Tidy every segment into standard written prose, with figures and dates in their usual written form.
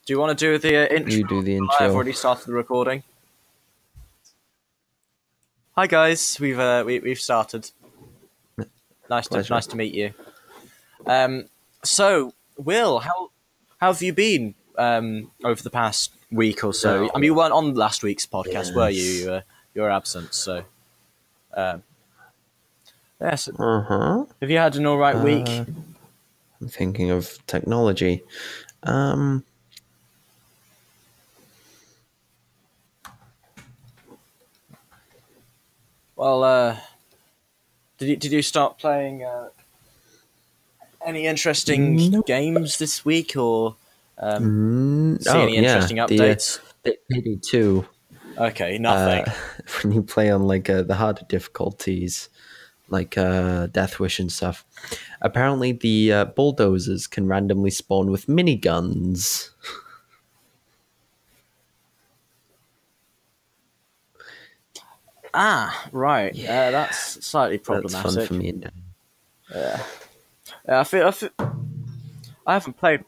Do you want to do the intro? You do the I've intro. already started the recording. Hi guys, we've started. Nice to meet you. So Will, how have you been over the past week or so? No. I mean, you weren't on last week's podcast, were you? Yes. You were absent, so yes. Uh-huh. Have you had an all right week? I'm thinking of technology. Well, did you start playing any interesting Nope. games this week, or see Oh, any yeah. interesting updates? The Payday 2, Okay, nothing. when you play on, like, the harder difficulties, like Death Wish and stuff, apparently the bulldozers can randomly spawn with miniguns. Right. Yeah. That's slightly That's fun problematic. for me and Dan. Yeah, I feel I haven't played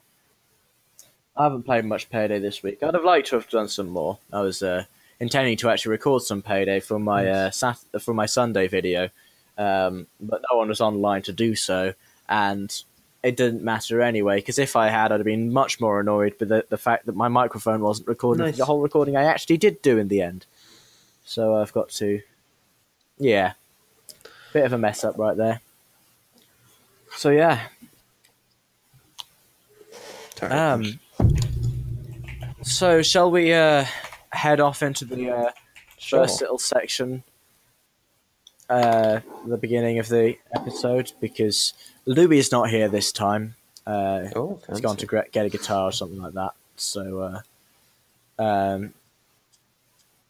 much Payday this week. I'd have liked to have done some more. I was intending to actually record some Payday for my for my Sunday video, but no one was online to do so, and it didn't matter anyway. Because if I had, I'd have been much more annoyed with the fact that my microphone wasn't recording Nice. the whole recording I actually did do in the end. So I've got to, yeah, bit of a mess up right there. So yeah. Sorry. So shall we head off into the first little section, the beginning of the episode, because Louis is not here this time. He's gone to get a guitar or something like that. So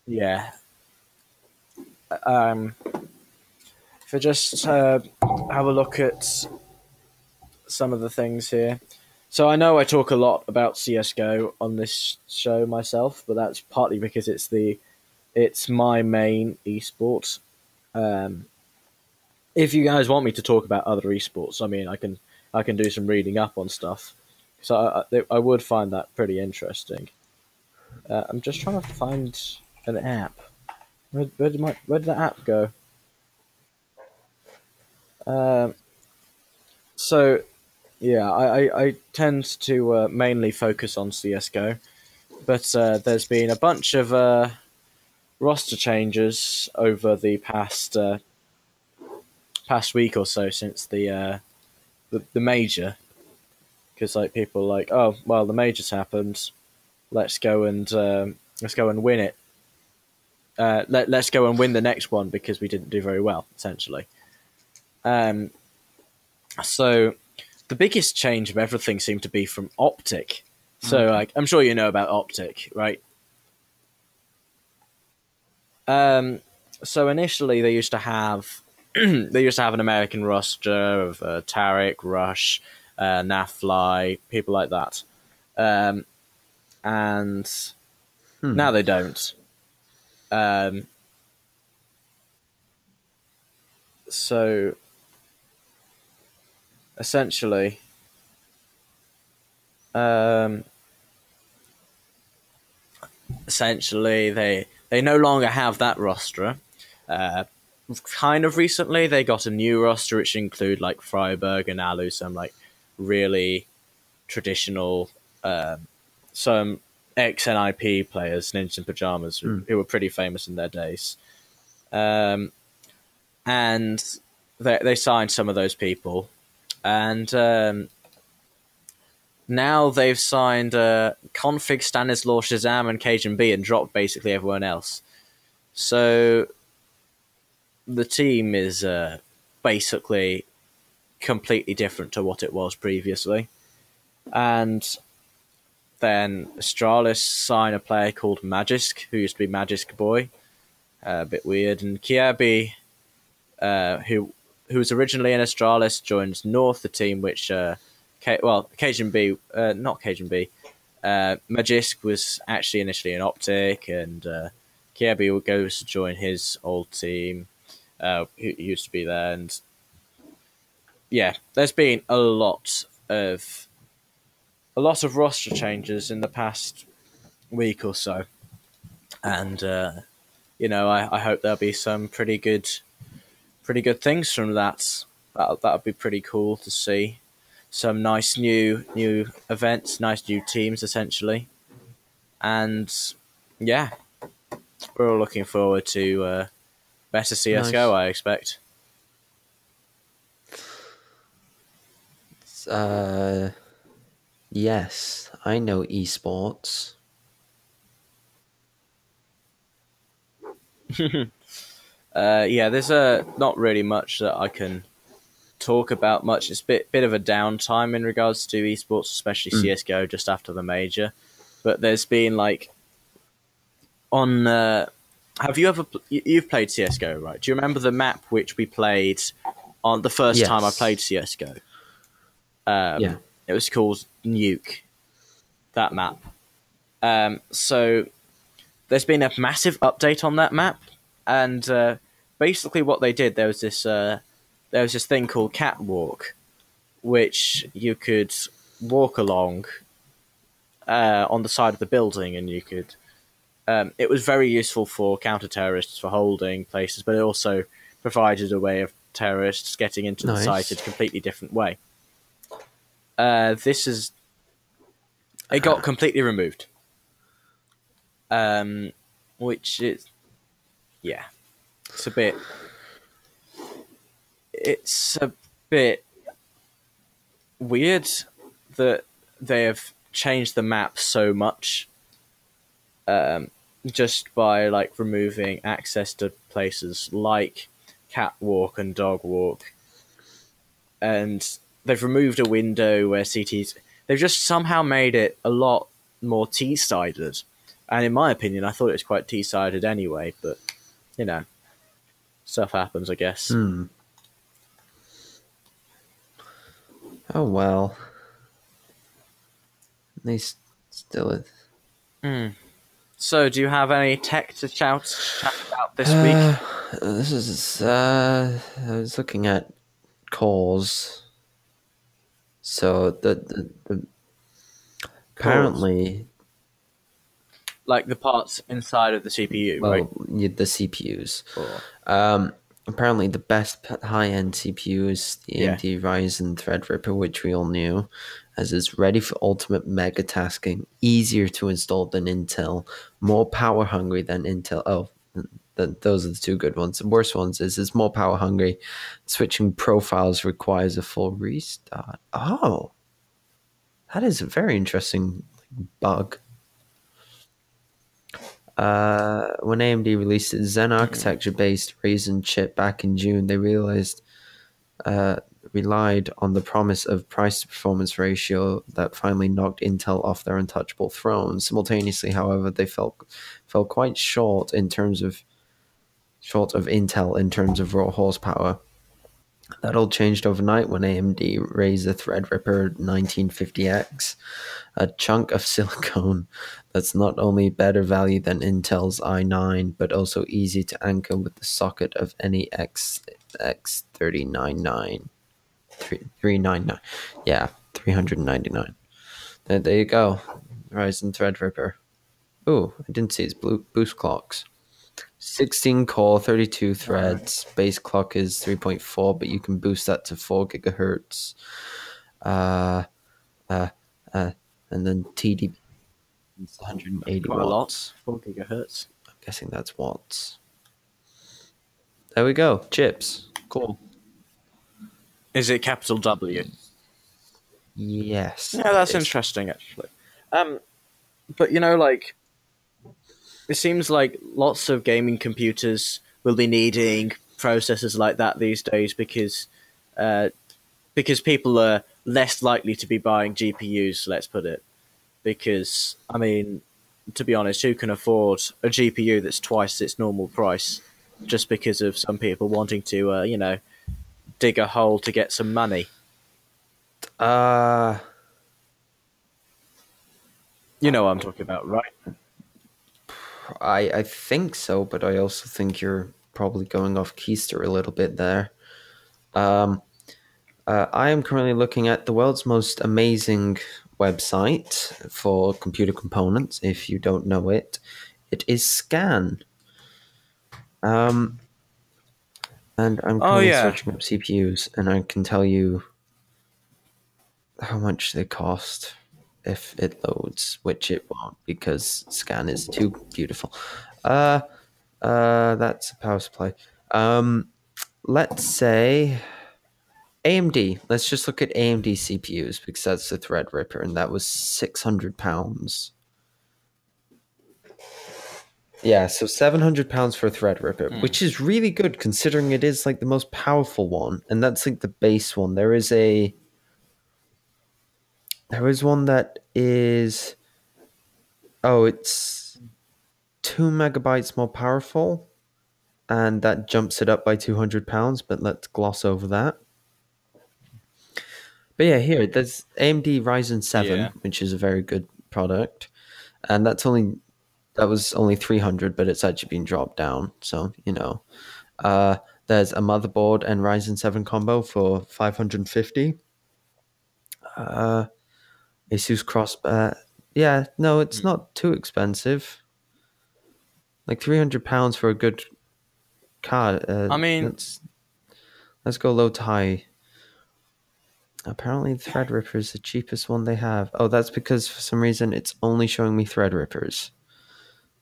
yeah. If I just have a look at some of the things here. So I know I talk a lot about CSGO on this show myself, but that's partly because it's my main esport. If you guys want me to talk about other esports, I mean, I can do some reading up on stuff. So I would find that pretty interesting. I'm just trying to find an app. Where did the app go? So yeah, I tend to mainly focus on CSGO, but there's been a bunch of roster changes over the past week or so since the major, because like people are like, oh well, the major's happened, let's go and win it. Let's go and win the next one because we didn't do very well, essentially. So the biggest change of everything seemed to be from Optic. So like, I'm sure you know about Optic, right? So initially they used to have an American roster of Tarek, Rush, Nafly, people like that, and now they don't. So essentially, they no longer have that roster. Kind of recently, they got a new roster which include like Freiburg and Alu, some like really traditional, some ex-NIP players, Ninjas in Pajamas, who were pretty famous in their days. And they signed some of those people, and now they've signed Config, Stanislaw, Shazam, and Cajun B, and dropped basically everyone else. So the team is basically completely different to what it was previously. And then Astralis signed a player called Magisk, who used to be Magisk Boy. A bit weird. And Kiabi, who was originally in Astralis, joins North, the team which... Cajun B, not Cajun B. Magisk was actually initially an Optic, and Kiabi goes to join his old team, who used to be there. And yeah, there's been a lot a lot of roster changes in the past week or so, and I hope there'll be some pretty good things from that. That would be pretty cool to see. Some nice new events, nice new teams, essentially, and yeah, we're all looking forward to better CS:GO. Nice. I expect. Uh, yes, I know esports. Yeah, there's not really much that I can talk about much. It's a bit of a downtime in regards to esports, especially CS:GO just after the major. But there's been like on. Have you ever you've played CS:GO, right? Do you remember the map which we played on the first time I Yes. played CS:GO? Yeah. It was called Nuke. That map. So there's been a massive update on that map, and basically what they did there was this thing called Catwalk, which you could walk along on the side of the building, and you could. It was very useful for counter terrorists for holding places, but it also provided a way of terrorists getting into the site in Nice. a completely different way. This is it got completely removed, which is yeah, it's a bit it's a bit weird that they have changed the map so much just by like removing access to places like catwalk and dog walk, and they've removed a window where CTs. They've just somehow made it a lot more T-sided, and in my opinion, I thought it was quite T-sided anyway. But you know, stuff happens, I guess. Oh well. They still. So, do you have any tech to chat about this week? This is. I was looking at cores. So the Cores, apparently, like the parts inside of the CPU, right? well, the CPUs. Or Apparently, the best high-end CPU is the yeah, AMD Ryzen Threadripper, which we all knew, as it's ready for ultimate mega tasking, easier to install than Intel, more power hungry than Intel. Oh, those are the two good ones. The worst ones is it's more power hungry. Switching profiles requires a full restart. Oh, that is a very interesting bug. When AMD released its Zen architecture-based Ryzen chip back in June, they relied on the promise of price to performance ratio that finally knocked Intel off their untouchable throne. Simultaneously, however, they fell quite short of Intel in terms of raw horsepower. That all changed overnight when AMD raised the Threadripper 1950X, a chunk of silicone that's not only better value than Intel's i9, but also easy to anchor with the socket of any X399. 399. Yeah, 399. There you go. Ryzen Threadripper. Ooh, I didn't see its boost clocks. 16 core, 32 threads. Base clock is 3.4, but you can boost that to 4 gigahertz. Uh, and then TDP is 180 quite a lot. watts. 4 gigahertz. I'm guessing that's watts. There we go. Chips. Cool. Is it capital W? Yes. Yeah, that's it is. interesting, actually. But like it seems like lots of gaming computers will be needing processors like that these days because people are less likely to be buying GPUs. Let's put it because I mean, to be honest, who can afford a GPU that's twice its normal price just because of some people wanting to dig a hole to get some money? You know what I'm talking about, right? I think so, but I also think you're probably going off Keister a little bit there. I am currently looking at the world's most amazing website for computer components. If you don't know it, it is Scan. Um, and I'm Oh currently yeah. searching up CPUs, and I can tell you how much they cost if it loads, which it won't because Scan is too beautiful. Uh, that's a power supply. Let's say AMD. Let's just look at AMD CPUs because that's the Threadripper, and that was £600. Yeah, so £700 for a Threadripper, which is really good considering it is like the most powerful one, and that's like the base one. There is one that is it's 2 megabytes more powerful, and that jumps it up by £200. But let's gloss over that. But yeah, here there's AMD Ryzen 7, Yeah. which is a very good product, and that was only 300, but it's actually been dropped down. So there's a motherboard and Ryzen 7 combo for 550. Asus Crossbar. Yeah, no, it's not too expensive. Like £300 for a good card. I mean, Let's go low to high. Apparently, Threadripper is the cheapest one they have. Oh, that's because for some reason it's only showing me Threadrippers.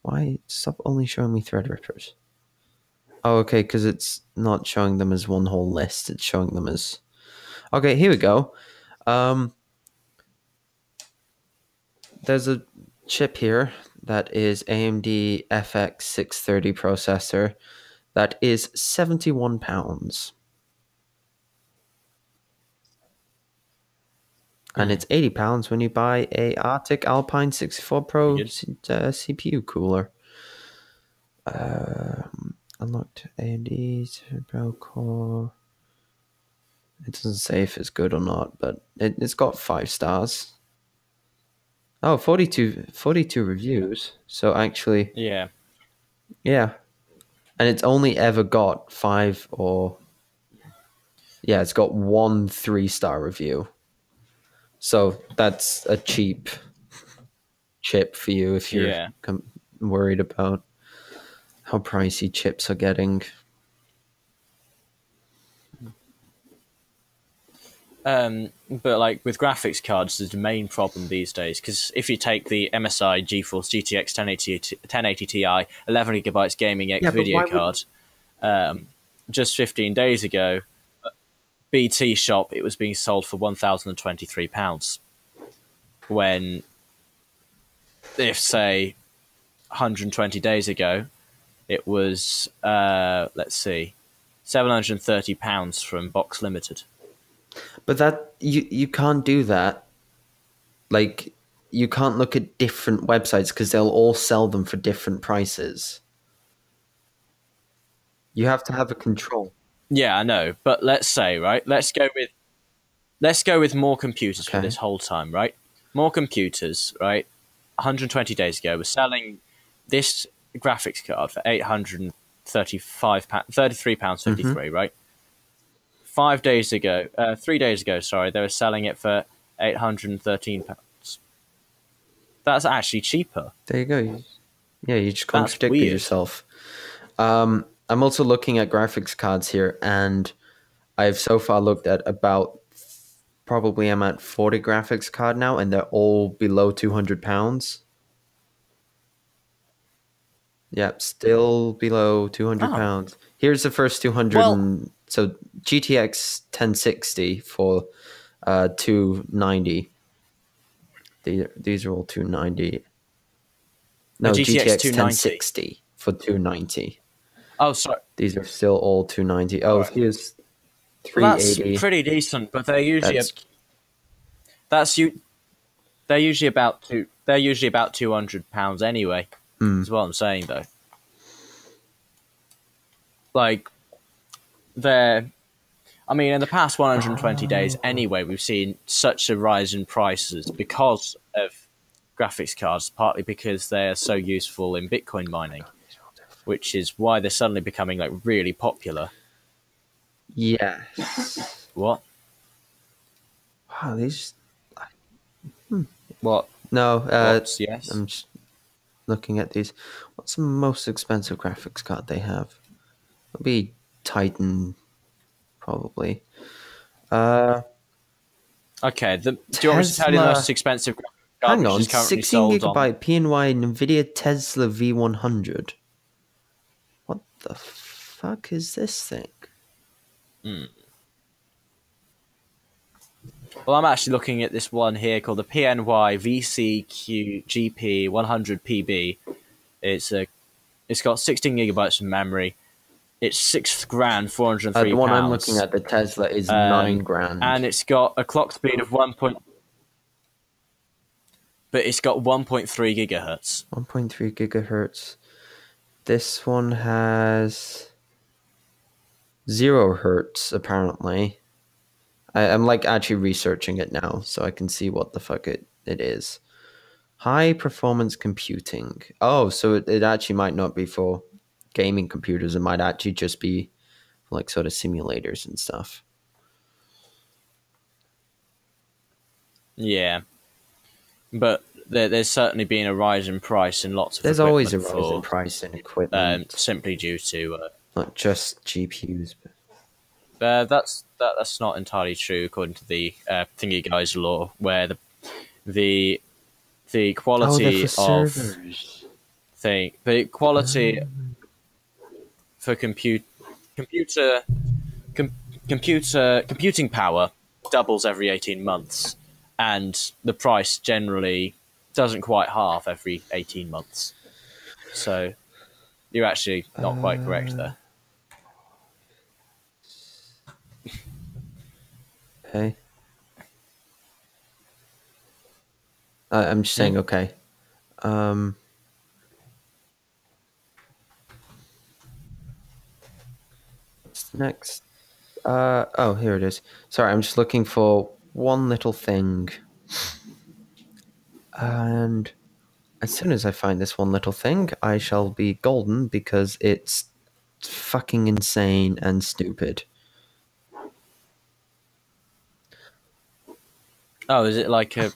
Why stop only showing me Threadrippers? Oh, okay, because it's not showing them as one whole list. It's showing them as. Okay, here we go. There's a chip here that is AMD FX 630 processor. That is £71. And it's £80 when you buy a Arctic Alpine 64 Pro CPU cooler. Unlocked AMD Turbo Core. It doesn't say if it's good or not, but it's got 5 stars. Oh, 42 reviews. So actually, yeah. yeah. And it's only ever got 5 or... Yeah, it's got 1 3-star review. So that's a cheap chip for you if you're Yeah. worried about how pricey chips are getting. But like with graphics cards, the main problem these days, because if you take the MSI GeForce GTX 1080 Ti 11 gigabytes gaming X Yeah, but video why would... card, just 15 days ago, BT shop it was being sold for £1,023. When, if say, 120 days ago, it was let's see, £730 from Box Limited. But that you can't do that. Like, you can't look at different websites because they'll all sell them for different prices. You have to have a control. Yeah, I know, but let's say, right, let's go with more computers for Okay. this whole time, right? More computers, right? 120 days ago, were selling this graphics card for £33.53, right? 5 days ago, 3 days ago, sorry, they were selling it for £813. That's actually cheaper. There you go. Yeah, you just That's contradicted weird. yourself. I'm also looking at graphics cards here, and I've so far looked at about... Probably I'm at 40 graphics card now, and they're all below £200. Yep, still below Oh, £200. Here's the first 200. well, So GTX 1060 for 290. These are all 290. a No, GTX GTX 290. 1060 for 290. Oh, sorry. These are still all 290. All Oh, right. here's Well, that's 380. pretty decent, but That's that's you. They're usually about £200 anyway. Is what I'm saying though. Like they're. I mean, in the past 120 days, anyway, we've seen such a rise in prices because of graphics cards, partly because they are so useful in Bitcoin mining, which is why they're suddenly becoming like really popular. yes. What? Wow, these. What? No, What's yes? I'm just looking at these. What's the most expensive graphics card they have? It'll be Titan, probably. Okay. Do you want me to tell you the most Tesla. expensive graphics card Hang which on, is currently 16 sold on? gigabyte PNY NVIDIA Tesla V100. What the fuck is this thing? Well, I'm actually looking at this one here called the PNY VCQ GP 100PB. It's got 16 gigabytes of memory. It's £6,403 The one I'm looking at, the Tesla, is 9 grand. and it's got a clock speed of but it's got 1.3 gigahertz. 1.3 gigahertz. This one has 0 hertz, apparently. I'm like actually researching it now so I can see what the fuck it is. High performance computing. Oh, so it actually might not be for gaming computers. It might actually just be like sort of simulators and stuff. Yeah, but there's certainly been a rise in price in lots of. There's always a rise in price in equipment, simply due to not just GPUs. That's not entirely true according to the thingy guys law, where the quality of thing the quality for computing power doubles every 18 months, and the price generally doesn't quite halve every 18 months. So you're actually not quite correct there. Okay. I'm just saying, okay. What's next? Oh, here it is. Sorry, I'm just looking for one little thing. And as soon as I find this one little thing, I shall be golden because it's fucking insane and stupid. Oh, is it like a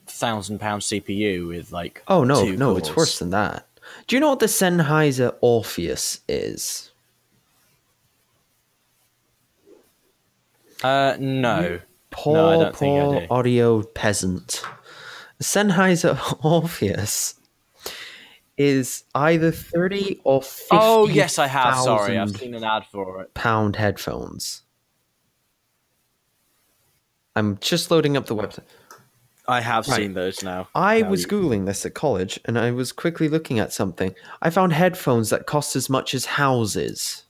£1,000 CPU with like? Oh no, 2 no, cores? it's worse than that. Do you know what the Sennheiser Orpheus is? No. Poor, No, I don't think I do. audio peasant. The Sennheiser Orpheus is either 30 or 50. Oh yes, I have. Sorry, I've seen an ad for it. Pound headphones. I'm just loading up the website. I have seen those now. I was Googling this at college, and I was quickly looking at something. I found headphones that cost as much as houses.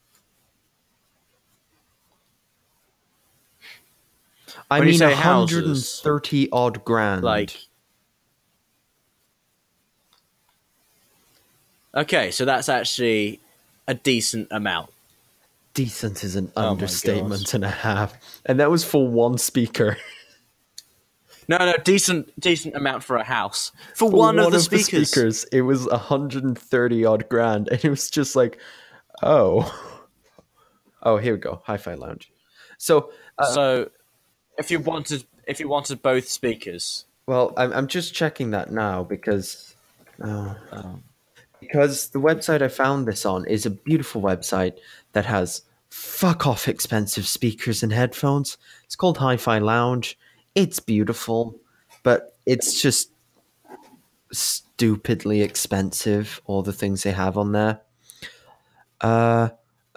I mean, 130 odd grand. Like, okay, so that's actually a decent amount. Decent is an understatement and a half, and that was for one speaker. No, decent amount for a house. For one of the speakers. It was 130 odd grand, and it was just like, oh, here we go, Hi-Fi Lounge. So if you wanted both speakers, well, I'm just checking that now because because the website I found this on is a beautiful website that has fuck off expensive speakers and headphones. It's called Hi-Fi Lounge. It's beautiful, but it's just stupidly expensive, all the things they have on there.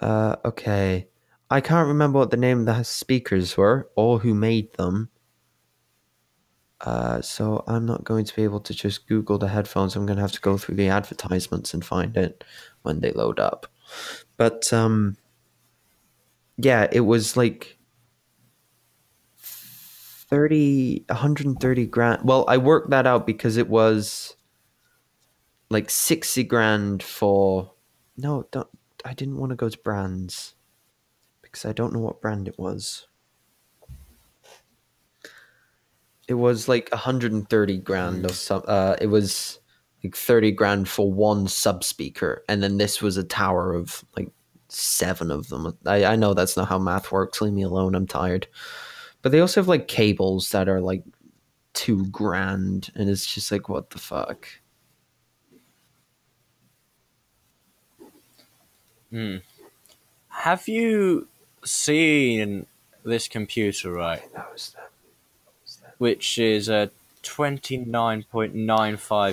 Okay. I can't remember what the name of the speakers were or who made them. So I'm not going to be able to just Google the headphones. I'm going to have to go through the advertisements and find it when they load up. But, yeah, it was like 130 grand. Well, I worked that out because it was like 60 grand for... No, I didn't want to go to brands because I don't know what brand it was. It was like 130 grand or some. It was like 30 grand for one sub speaker, and then this was a tower of like 7 of them. I know that's not how math works. Leave me alone. I'm tired. But they also have like cables that are like $2,000, and it's just like, what the fuck? Have you seen this computer, right? That was that. Which is 29.95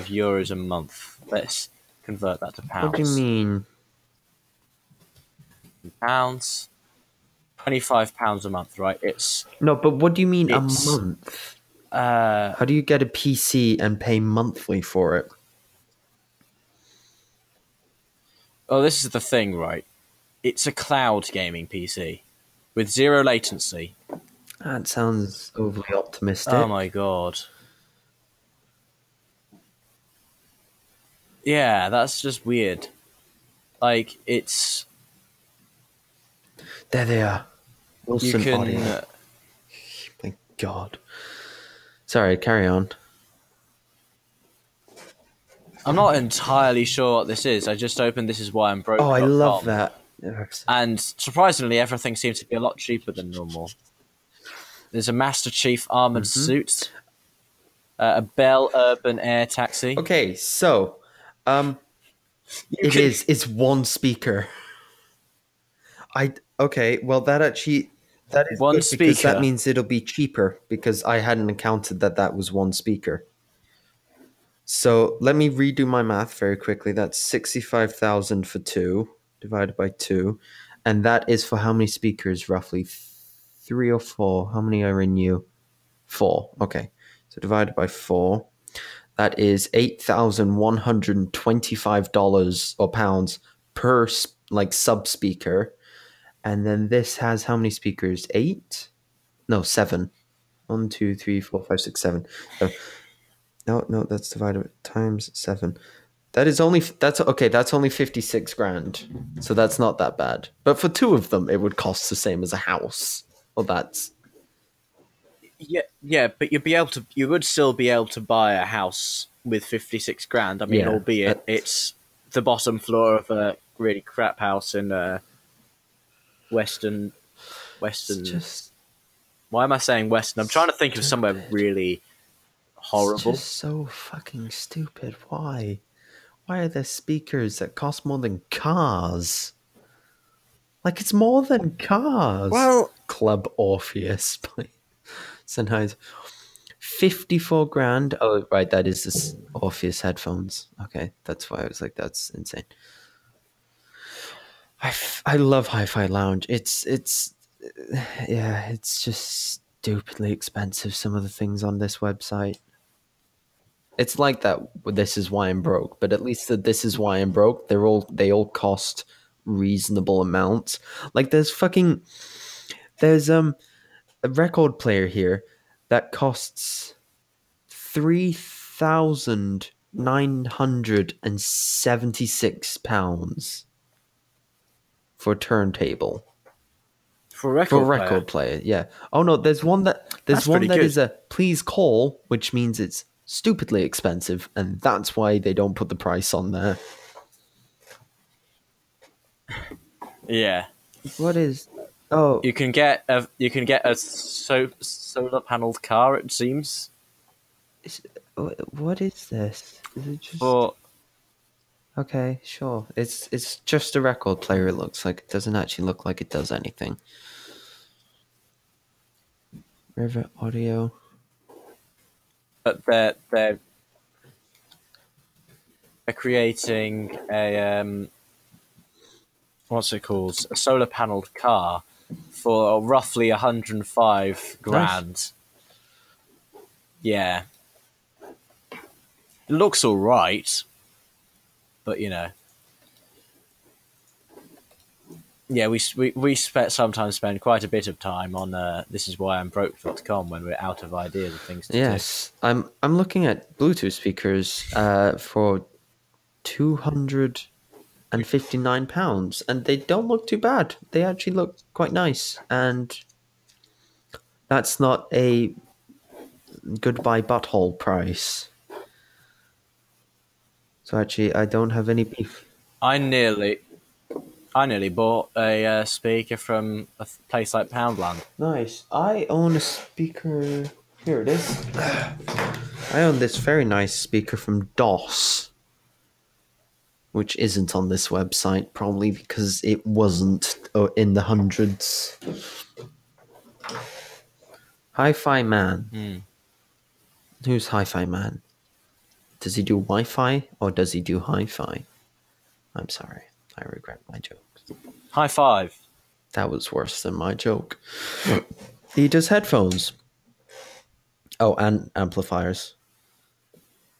euros a month. Let's convert that to What do you pounds. mean? Pounds. £25 a month, right? No, but what do you mean a It's month? uh How do you get a PC and pay monthly for it? oh, this is the thing, right? It's a cloud gaming PC with zero latency. That sounds overly optimistic. Oh my god. Yeah, that's just weird. Like it's There they are. you Wilson can Audio. Thank God. Sorry, carry on. I'm not entirely sure what this is. I just opened this is why I'm broke. Oh, I love that. And surprisingly, everything seems to be a lot cheaper than normal. There's a Master Chief armored suit, a Bell Urban Air Taxi. Okay, so it's one speaker. Well, that is One good because that speaker. means it'll be cheaper, because I hadn't accounted that was one speaker. So let me redo my math very quickly. That's 65,000 for 2 divided by 2, and that is for how many speakers roughly? 3 or 4? How many are in you? 4. Okay, so divided by 4, that is $8,125 or pounds per like sub speaker. And then this has how many speakers? 8? No, 7. 1, 2, 3, 4, 5, 6, 7. So, no, that's divided times 7. That's only 56 grand. So that's not that bad. But for 2 of them, it would cost the same as a house. Well, that's Yeah, but you would still be able to buy a house with 56 grand. I mean, Yeah, albeit it's the bottom floor of a really crap house in Western. just Why am I saying Western? I'm trying to think of somewhere really horrible. It's just so fucking stupid. Why? Why are there speakers that cost more than cars? Like, it's more than cars. Well, Club Orpheus by Sennheiser. 54 grand. Oh, right, that is this Orpheus headphones. Okay, that's why I was like, that's insane. I love Hi-Fi Lounge. It's just stupidly expensive, some of the things on this website. It's like that. This is why I'm broke, but at least that this is why I'm broke. They all cost reasonable amounts. Like there's a record player here that costs £3,976 for a turntable. for a record player, yeah. Oh no, there's one that is a please call, which means it's stupidly expensive, and that's why they don't put the price on there. Yeah. What is? Oh, You can get a solar paneled car. It seems what is this? Is it just? for Okay, sure. It's just a record player. It looks like it doesn't actually look like it does anything. River Audio. but they're creating a what's it called? A solar paneled car for roughly 105 grand. Nice. Yeah, it looks all right, but you know. Yeah, we sometimes spend quite a bit of time on this is why I'm broke.com when we're out of ideas of things to do. Yes, I'm looking at Bluetooth speakers for £259, and they don't look too bad. They actually look quite nice, and that's not a goodbye butthole price. So actually, I don't have any beef. I nearly I nearly bought a speaker from a place like Poundland. Nice. I own a speaker. Here it is. I own this very nice speaker from DOS, which isn't on this website, probably because it wasn't in the hundreds. Hi-Fi Man. Who's Hi-Fi Man? Does he do Wi-Fi or does he do Hi-Fi? I'm sorry. I regret my jokes. High five. That was worse than my joke. He does headphones. Oh, and amplifiers.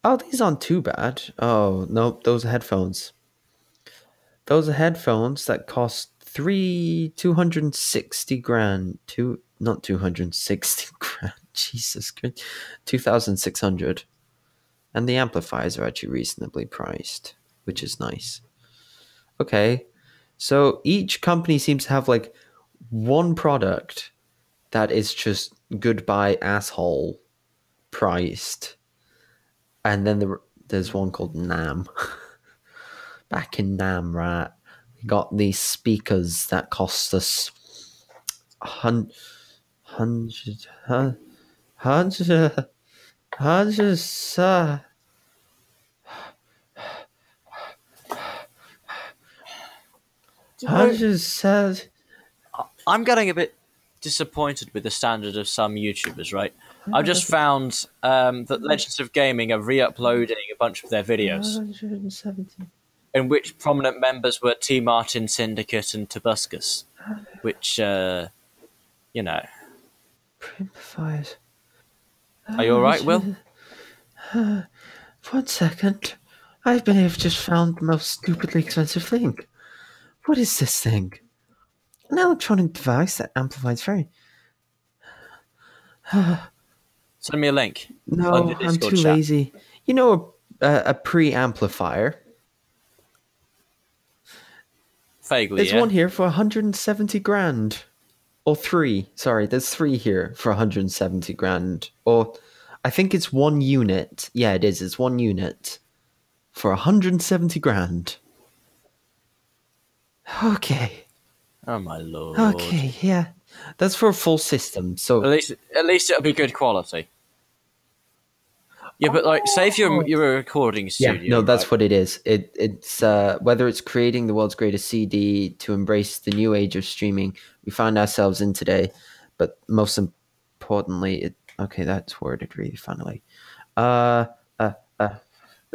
Oh, these aren't too bad. Oh, no, those are headphones. Those are headphones that cost 260 grand. Not 260 grand. Jesus Christ. 2,600. And the amplifiers are actually reasonably priced, which is nice. Okay. So each company seems to have like one product that is just goodbye asshole priced. And then there's one called NAM. Back in NAM, right? We got these speakers that cost us hundred, hundred, hundred, hundred. I'm getting a bit disappointed with the standard of some YouTubers, right? I've just found that Legends of Gaming are re-uploading a bunch of their videos 170. in which prominent members were T. Martin, Syndicate, and Tobuscus, which, you know. Amplifiers. Are you alright, Will? 1 second. I may have just found the most stupidly expensive thing. What is this thing? An electronic device that amplifies very... Send me a link. No, On the I'm Discord too chat. lazy. You know a preamplifier? Vaguely, There's yeah. one here for 170 grand. Or 3. Sorry, there's 3 here for 170 grand. Or I think it's 1 unit. Yeah, it is. It's 1 unit for 170 grand. Okay. Oh my lord. Okay, yeah. That's for a full system. So At least it'll be good quality. Yeah, but like, say if you're a recording studio. yeah, no, that's right? what it is. It's whether it's creating the world's greatest CD to embrace the new age of streaming we find ourselves in today, but most importantly, okay, that's worded really funnily. But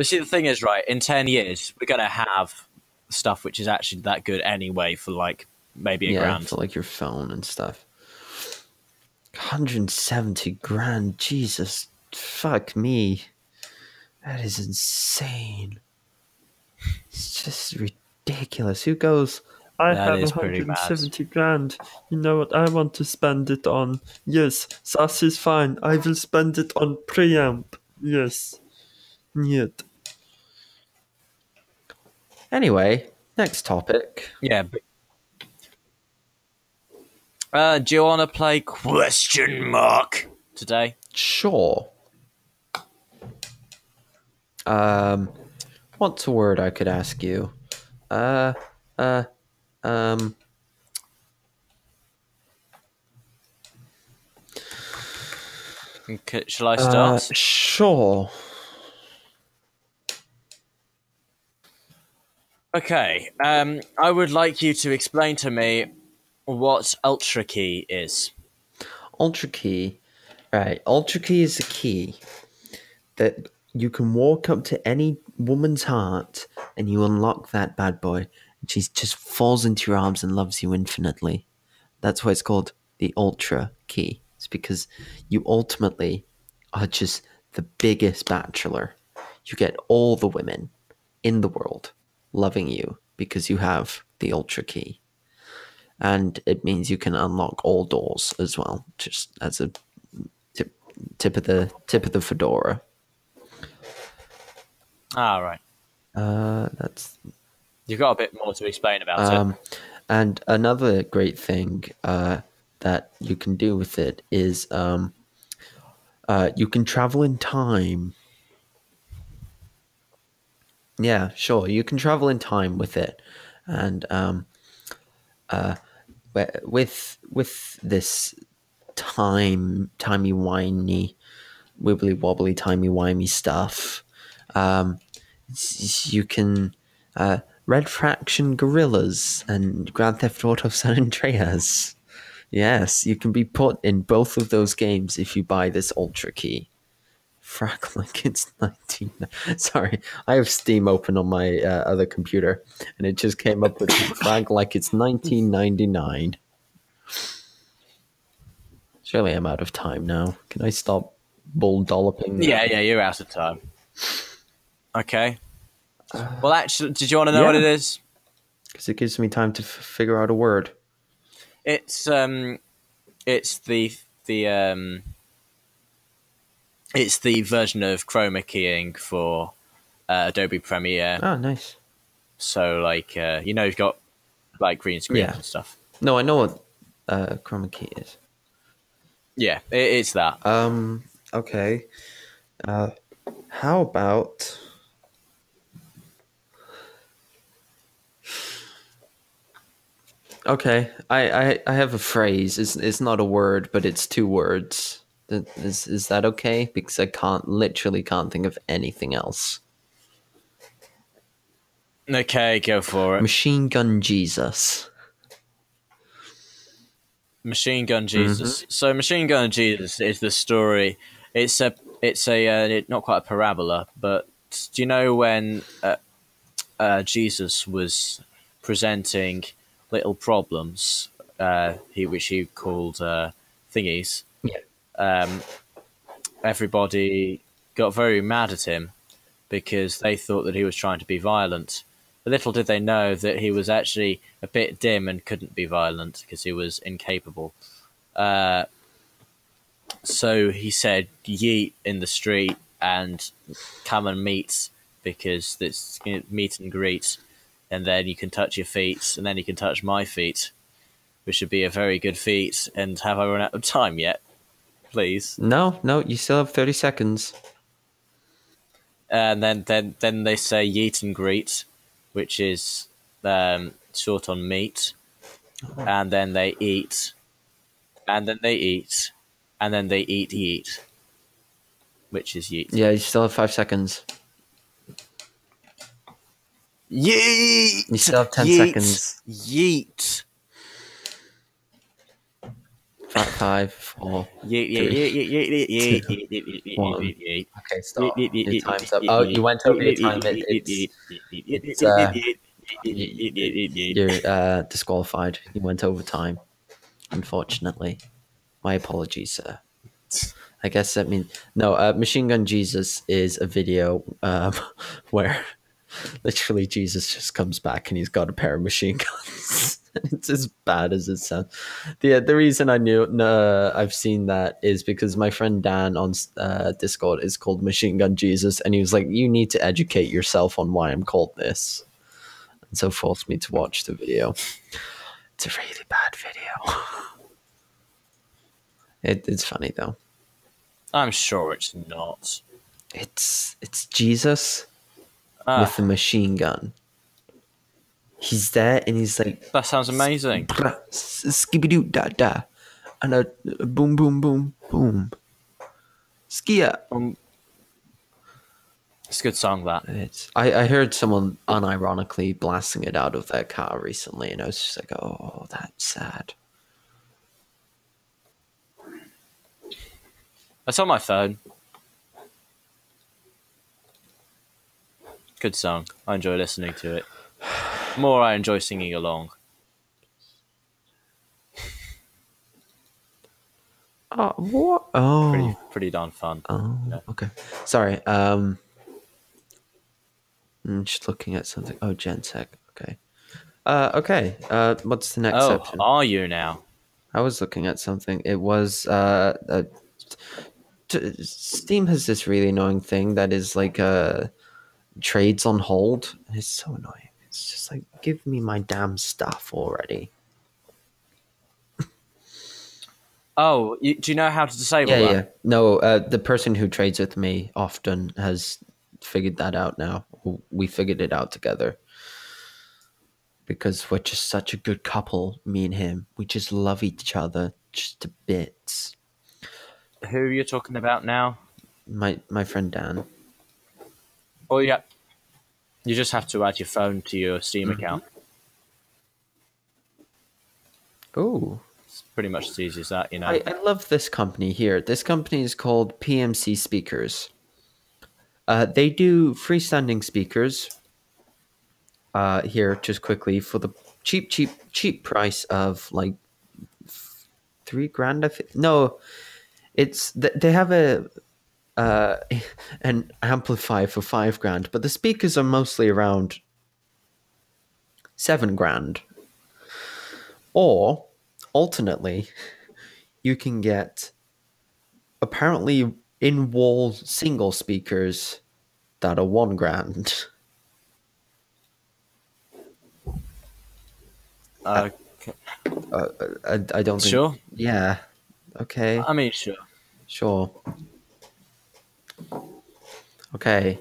see, the thing is, right, in 10 years, we're going to have stuff which is actually that good anyway for, like, maybe a grand. For like your phone and stuff. 170 grand, Jesus, fuck me. That is insane. It's just ridiculous. Who goes, I That have is pretty mad. 170 grand. You know what I want to spend it on? Yes, SAS is fine. I will spend it on preamp. Yes. Niet. Anyway, next topic. Yeah. Do you want to play question mark today? Sure. What's a word I could ask you? Okay, shall I start? Sure. Okay. I would like you to explain to me what Ultra Key is. Ultra Key. Right. Ultra Key is a key that you can walk up to any woman's heart and you unlock that bad boy. And she just falls into your arms and loves you infinitely. That's why it's called the Ultra Key. It's because you ultimately are just the biggest bachelor. You get all the women in the world loving you because you have the Ultra Key. And it means you can unlock all doors as well, just as a tip of the fedora. Right. That's You've got a bit more to explain about it. And another great thing that you can do with it is you can travel in time. Yeah, sure. You can travel in time with it. And with this timey wimey, wibbly wobbly, timey wimey stuff, you can Red Faction Guerrillas and Grand Theft Auto San Andreas. Yes, you can be put in both of those games if you buy this Ultra Key. Frag like it's 19. Sorry, I have Steam open on my other computer, and it just came up with frag like it's 1999. Surely I'm out of time now. Can I stop bull dolloping? Yeah, you're out of time. Okay. Well, actually, did you want to know what it is? Because it gives me time to figure out a word. It's the version of chroma keying for Adobe Premiere. Oh, nice. So, like, you've got like green screen and stuff. No, I know what chroma key is. Yeah, it's that. Okay. How about... Okay, I have a phrase. It's not a word, but it's 2 words. Is that okay? Because I literally can't think of anything else. Okay, go for it. Machine Gun Jesus. Machine Gun Jesus. Mm-hmm. So Machine Gun Jesus is the story. It's a not quite a parabola, but do you know when Jesus was presenting little problems, which he called thingies? Yeah. Everybody got very mad at him because they thought that he was trying to be violent. But little did they know that he was actually a bit dim and couldn't be violent because he was incapable. So he said, yeet in the street and come and meet, because it's meet and greet. And then you can touch your feet, and then you can touch my feet, which would be a very good feat. And have I run out of time yet? Please. No, you still have 30 seconds. And then they say yeet and greet, which is short on meat. And then they eat. And then they eat. And then they eat yeet, which is yeet. Yeah, you still have 5 seconds. Yeet! You still have 10 seconds. Yeet. 5, 4, Yeet. 2, 1. Okay, stop. Your time's up. Oh, you went over your time. You're disqualified. You went over time, unfortunately. My apologies, sir. I guess that means... No, Machine Gun Jesus is a video where literally Jesus just comes back and he's got a pair of machine guns. It's as bad as it sounds. The reason I knew I've seen that is because my friend Dan on Discord is called Machine Gun Jesus, and he was like, you need to educate yourself on why I'm called this. And so forced me to watch the video. It's a really bad video. It's funny though. I'm sure it's not. It's Jesus with a machine gun. He's there and he's like... That sounds amazing. Skibidoo da da. And a boom boom boom boom. Skia. It's a good song, that. I heard someone unironically blasting it out of their car recently, and I was just like, oh, that's sad. It's on my phone. Good song. I enjoy listening to it. More I enjoy singing along. What? Oh. Pretty darn fun. Oh, yeah. Okay. Sorry. I'm just looking at something. Oh, Gensec. Okay. Okay. What's the next section? Are you now? I was looking at something. It was Steam has this really annoying thing that is like trades on hold. It's so annoying. It's just like, give me my damn stuff already. Oh, do you know how to disable that? Yeah. No, the person who trades with me often has figured that out now. We figured it out together. because we're just such a good couple, me and him. We just love each other just to bits. Who are you talking about now? My friend Dan. Oh yeah, you just have to add your phone to your Steam account. Oh, It's pretty much as easy as that, you know. I love this company here. This company is called PMC Speakers. They do freestanding speakers. Here, just quickly, for the cheap price of like $3,000. No, they have an amplifier for $5,000, but the speakers are mostly around $7,000. Or alternately, you can get apparently in-wall single speakers that are $1,000. Okay. I don't think. Sure. Yeah. Okay. I mean, sure. Sure. Okay.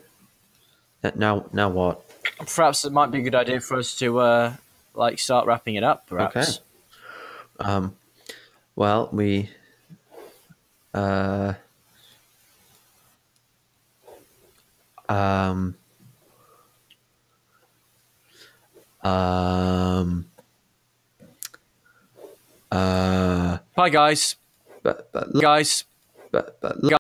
Now what? Perhaps it might be a good idea for us to like start wrapping it up. Perhaps. Okay. Well, we uh um um Bye, guys. but Guys. but